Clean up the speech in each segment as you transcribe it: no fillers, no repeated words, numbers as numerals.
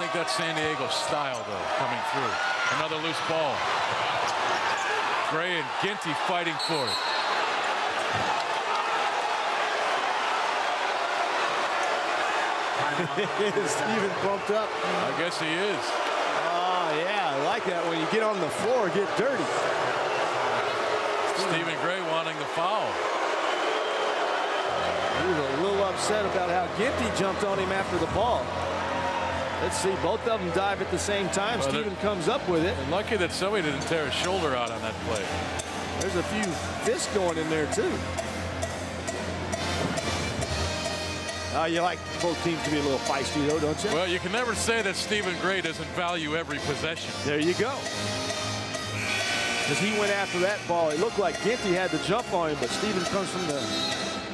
I think that's San Diego style, though, coming through. Another loose ball. Gray and Ginty fighting for it. Steven bumped up. I guess he is. Oh, yeah, I like that. When you get on the floor, get dirty. Stephen Gray wanting the foul. He was a little upset about how Ginty jumped on him after the ball. Let's see, both of them dive at the same time. Well, Steven comes up with it. Lucky that somebody didn't tear his shoulder out on that play. There's a few fists going in there, too. You like both teams to be a little feisty, though, don't you? Well, you can never say that Stephen Gray doesn't value every possession. There you go. Because he went after that ball. It looked like Ginty had the jump on him, but Stephen comes from the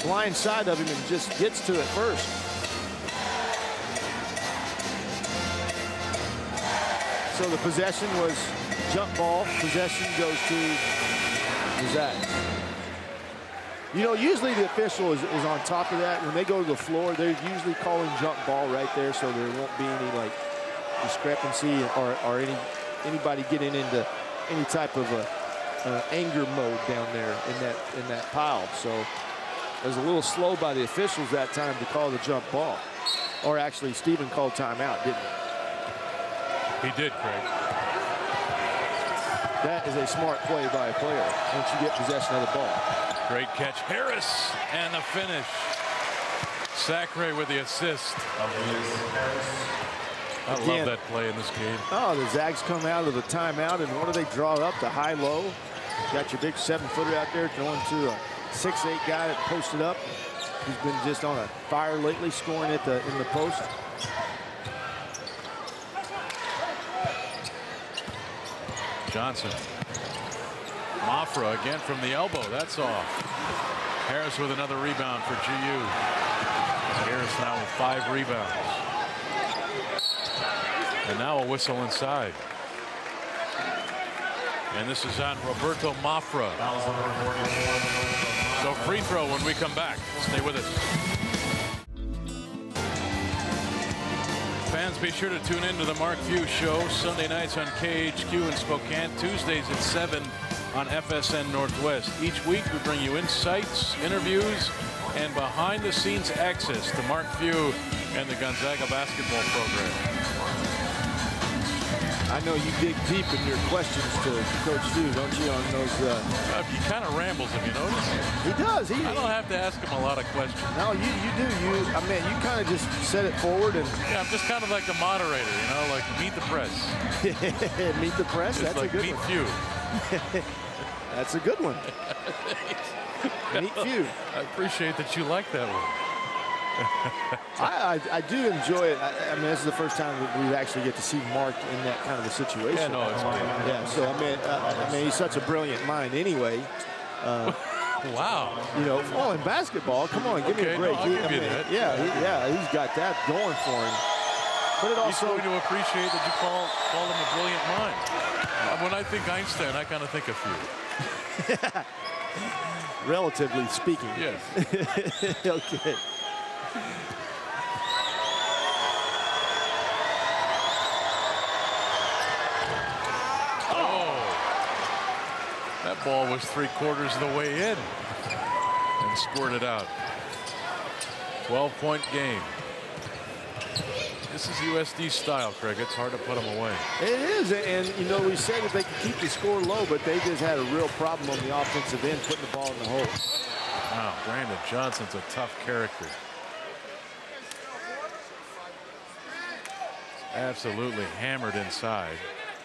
blind side of him and just gets to it first. So the possession was jump ball. Possession goes to Gonzaga. You know, usually the official is on top of that. When they go to the floor, they're usually calling jump ball right there, so there won't be any like discrepancy or anybody getting into any type of anger mode down there in that pile. So it was a little slow by the officials that time to call the jump ball. Or actually, Stephen called timeout, didn't he? He did, Craig. That is a smart play by a player once you get possession of the ball. Great catch, Harris, and the finish. Sacre with the assist. I love that play in this game. Oh, the Zags come out of the timeout, and what do they draw up? The high-low. Got your big 7-footer out there throwing to a 6'8" guy that posted up. He's been just on a fire lately, scoring in the post. Johnson. Mafra again from the elbow. That's off. Harris with another rebound for GU. Harris now with 5 rebounds. And now a whistle inside. And this is on Roberto Mafra. So free throw when we come back. Stay with us. Fans, be sure to tune in to the Mark Few Show Sunday nights on KHQ in Spokane, Tuesdays at 7 on FSN Northwest. Each week we bring you insights, interviews, and behind-the-scenes access to Mark Few and the Gonzaga basketball program. I know you dig deep in your questions to Coach Few, don't you, on those? He kind of rambles, have you noticed? He does. I don't have to ask him a lot of questions. No, you do. I mean, you kind of just set it forward and. Yeah, I'm just kind of like a moderator, you know, like meet the press. Meet the press. Just that's like a good meet one. Few. That's a good one. Meet Few. I appreciate that you like that one. I do enjoy it. I mean, this is the first time that we actually get to see Mark in that kind of a situation. Yeah, no, it's great. Yeah, so I mean, he's such a brilliant mind anyway. Wow. You know, in basketball, come on, give me a break. No, I'll give you that. Yeah, he's got that going for him. But it also he's going to appreciate that you call him a brilliant mind. When I think Einstein, I kind of think of Few. Relatively speaking. Yes. Okay. That ball was 3/4 of the way in and squirted out. 12-point game. This is USD style, Craig. It's hard to put them away. It is, and you know, we said that they could keep the score low, but they just had a real problem on the offensive end, putting the ball in the hole. Wow, Brandon Johnson's a tough character. Absolutely hammered inside.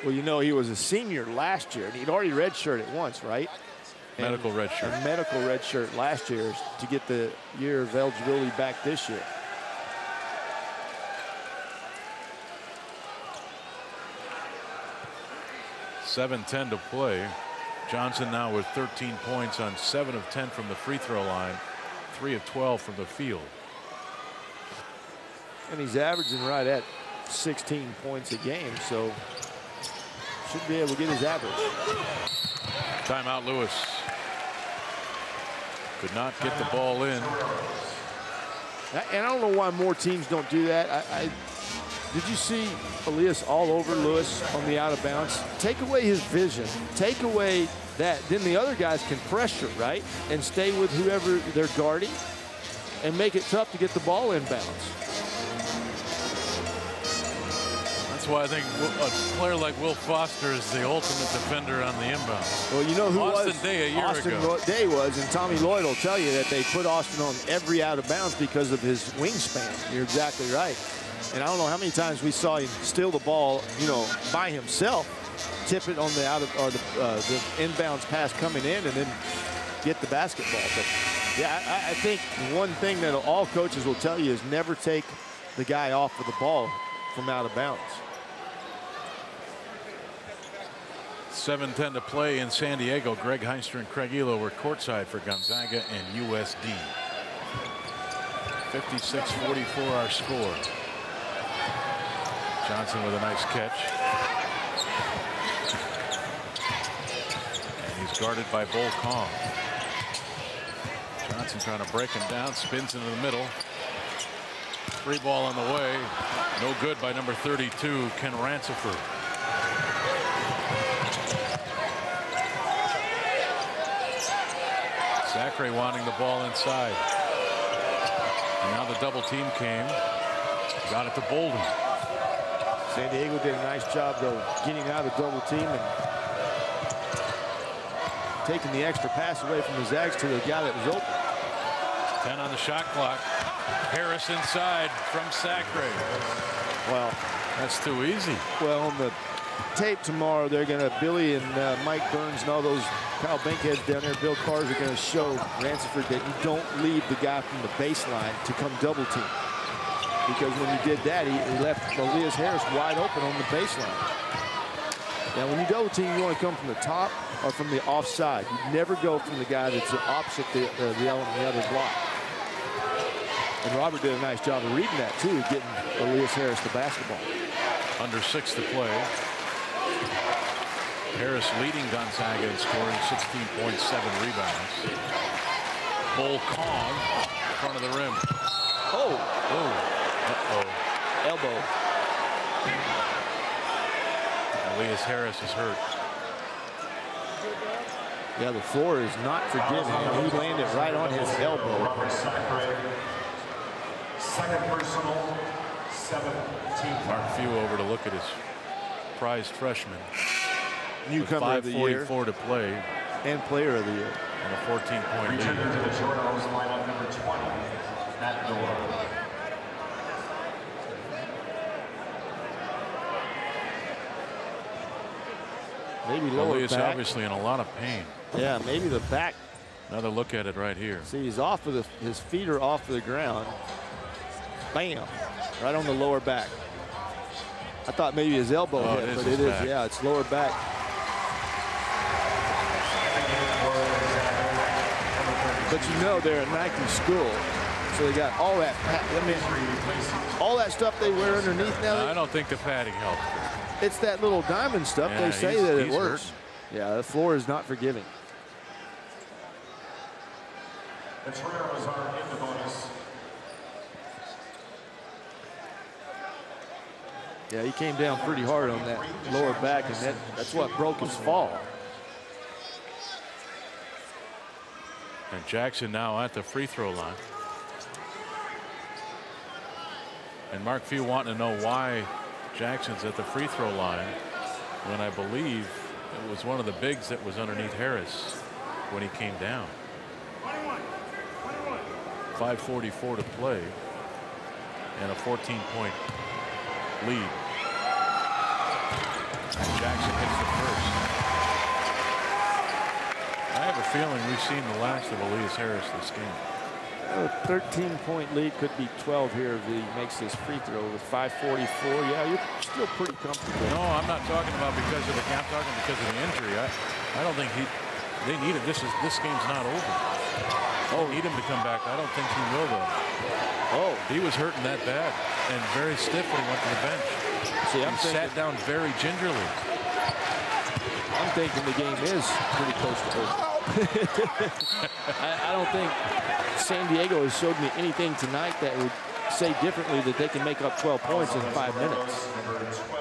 Well, you know, he was a senior last year, and he'd already redshirted once, right? Medical redshirt. A medical redshirt last year to get the year of eligibility back this year. .710 to play. Johnson now with 13 points on 7 of 10 from the free throw line, 3 of 12 from the field. And he's averaging right at 16 points a game, so should be able to get his average. Timeout, Lewis. Could not get the ball in. And I don't know why more teams don't do that. Did you see Elias all over Lewis on the out of bounds? Take away his vision. Take away that. Then the other guys can pressure, right? And stay with whoever they're guarding and make it tough to get the ball inbounds. That's why I think a player like Will Foster is the ultimate defender on the inbound. Well, you know who Austin Day a year ago. Austin Day was, and Tommy Lloyd will tell you that they put Austin on every out of bounds because of his wingspan. You're exactly right. And I don't know how many times we saw him steal the ball, you know, by himself, tip it on the out of or the inbounds pass coming in, and then get the basketball. But yeah, I think one thing that all coaches will tell you is never take the guy off of the ball from out of bounds. 7:10 to play in San Diego. Greg Heinster and Craig Elo were courtside for Gonzaga and USD. 56-44 our score. Johnson with a nice catch. And he's guarded by Bull Kong. Johnson trying to break him down, spins into the middle. Free ball on the way. No good by number 32, Ken Ransiford. Zachary wanting the ball inside. And now the double team came. Got it to Bolden. San Diego did a nice job, though, getting out of the double team and taking the extra pass away from the Zags to the guy that was open. 10 on the shot clock. Harris inside from Zachary. Well, that's too easy. Well, on the tape tomorrow, they're going to, Billy and Mike Burns and all those Kyle Bankheads down there, Bill Carrs are going to show Ransiford that you don't leave the guy from the baseline to come double team. Because when you did that, he left Elias Harris wide open on the baseline. Now, when you double team, you want to come from the top or from the offside. You never go from the guy that's opposite the element in the other block. And Robert did a nice job of reading that, too, getting Elias Harris the basketball. Under 6 to play. Harris leading Gonzaga in scoring, 16.7 rebounds. Bull Kong in front of the rim. Oh. Oh. Uh-oh. Elbow. Elias Harris is hurt. Yeah, the floor is not forgiving. He landed right on his elbow. Second personal, 17. Mark Few over to look at his prized freshman. Newcomer of the year. 5:44 to play. And player of the year. And a 14-point lead. Returning to the Toronto's lineup, number 20, Matt Dorr. Maybe lower Elias back. Obviously in a lot of pain. Yeah, maybe the back. Another look at it right here. See, he's off of his feet are off of the ground. Bam, right on the lower back. I thought maybe his elbow hit, but it is. Back. Yeah, it's lower back. But you know they're a Nike school, so they got all that. I mean, all that stuff they wear underneath now. I don't think the padding helped. It's that little diamond stuff. Yeah, they say that it works. Hurt. Yeah, the floor is not forgiving. The Toronto's are in the bonus. Yeah, he came down pretty hard on that lower back, and that's what broke his fall. And Jackson now at the free throw line. And Mark Few wanting to know why Jackson's at the free throw line when I believe it was one of the bigs that was underneath Harris when he came down. 5:44 to play and a 14-point lead. And Jackson hits the first. I have a feeling we've seen the last of Elias Harris this game. A 13-point lead could be 12 here if he makes this free throw with 5:44. Yeah, you're still pretty comfortable. No, I'm not talking about because of the I'm talking because of the injury. I don't think they need it. This game's not over. Oh, need him to come back. I don't think he will though. Oh, he was hurting that bad and very stiff when he went to the bench. See, he sat down very gingerly. I'm thinking the game is pretty close to over. I don't think San Diego has showed me anything tonight that would say differently that they can make up 12 points in 5 minutes.